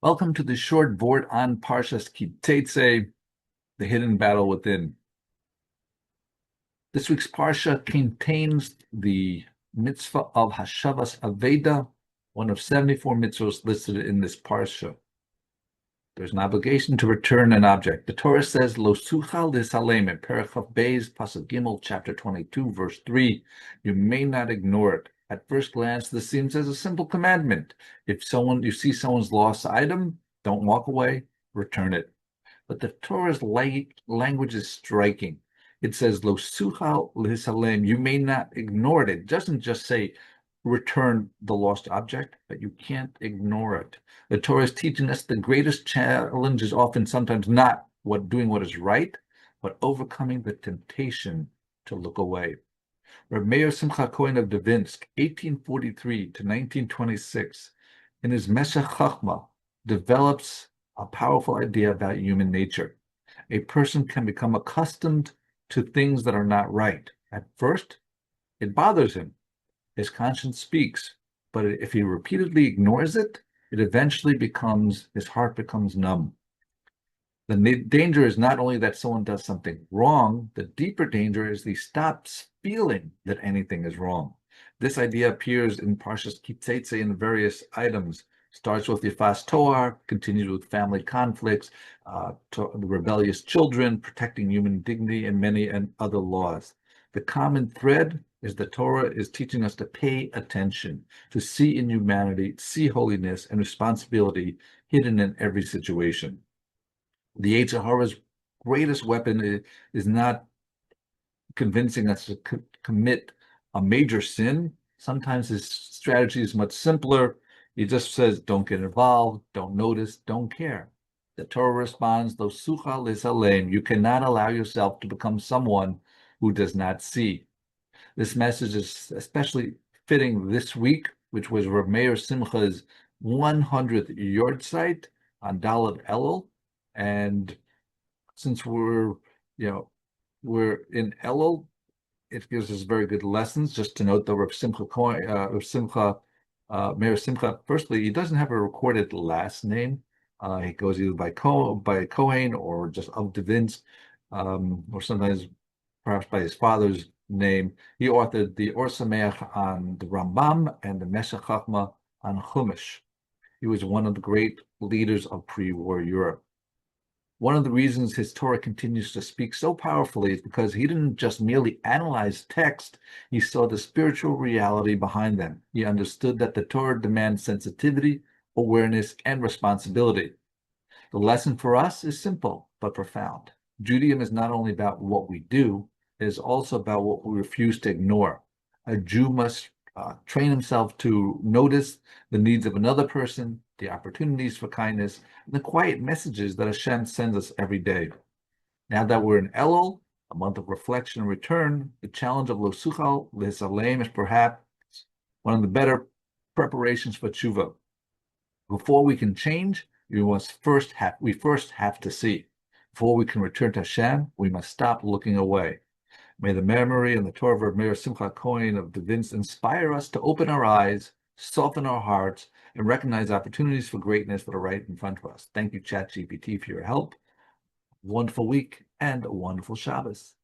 Welcome to the short Vort on Parshas Seitze, the hidden battle within. This week's Parsha contains the mitzvah of Hashavas Aveda, one of 74 mitzvahs listed in this Parsha. There's an obligation to return an object. The Torah says, Lo suchal Lehisalem, in Parachav Beis, Pasuk Gimel, chapter 22, verse 3. You may not ignore it. At first glance, this seems as a simple commandment. If you see someone's lost item, don't walk away, return it. But the Torah's language is striking. It says, Lo suchal Lehisalem, you may not ignore it. It doesn't just say, return the lost object, but you can't ignore it. The Torah is teaching us the greatest challenge is often sometimes not doing what is right, but overcoming the temptation to look away. Meir of Dvinks, 1843 to 1926, in his Meshech Chachmah, develops a powerful idea about human nature. A person can become accustomed to things that are not right. At first, it bothers him. His conscience speaks, but if he repeatedly ignores it, his heart becomes numb. The danger is not only that someone does something wrong, the deeper danger is he stops feeling that anything is wrong. This idea appears in Parshas Seitze in various items. Starts with Yifas Toar, continues with family conflicts, the rebellious children, protecting human dignity, and many other laws. The common thread is the Torah is teaching us to pay attention, to see in humanity, see holiness and responsibility hidden in every situation. The Yetzer Hara's greatest weapon is not convincing us to commit a major sin. Sometimes his strategy is much simpler. He just says, don't get involved, don't notice, don't care. The Torah responds, Lo suchal Lehisalem, you cannot allow yourself to become someone who does not see. This message is especially fitting this week, which was Rav Meir Simcha's 100th Yahrzeit on Elul. And since we're in Elul, it gives us very good lessons. Just to note, though, Meir Simcha, firstly, he doesn't have a recorded last name. He goes either by Kohen or just of Dvinks, or sometimes perhaps by his father's name. He authored the Sameach on the Rambam and the Meshech Chachmah on Chumash. He was one of the great leaders of pre-war Europe. One of the reasons his Torah continues to speak so powerfully is because he didn't just merely analyze text, he saw the spiritual reality behind them. He understood that the Torah demands sensitivity, awareness, and responsibility. The lesson for us is simple but profound. Judaism is not only about what we do, it is also about what we refuse to ignore. A Jew must train himself to notice the needs of another person, the opportunities for kindness, and the quiet messages that Hashem sends us every day. Now that we're in Elul, a month of reflection and return, the challenge of Lo suchal Lehisalem is perhaps one of the better preparations for tshuva. Before we can change, we first have to see. Before we can return to Hashem, we must stop looking away. May the memory and the Torah of Meir Simcha Cohen of Dvinks inspire us to open our eyes, soften our hearts, and recognize opportunities for greatness that are right in front of us. Thank you, Chatgpt, for your help. Wonderful week and a wonderful Shabbos.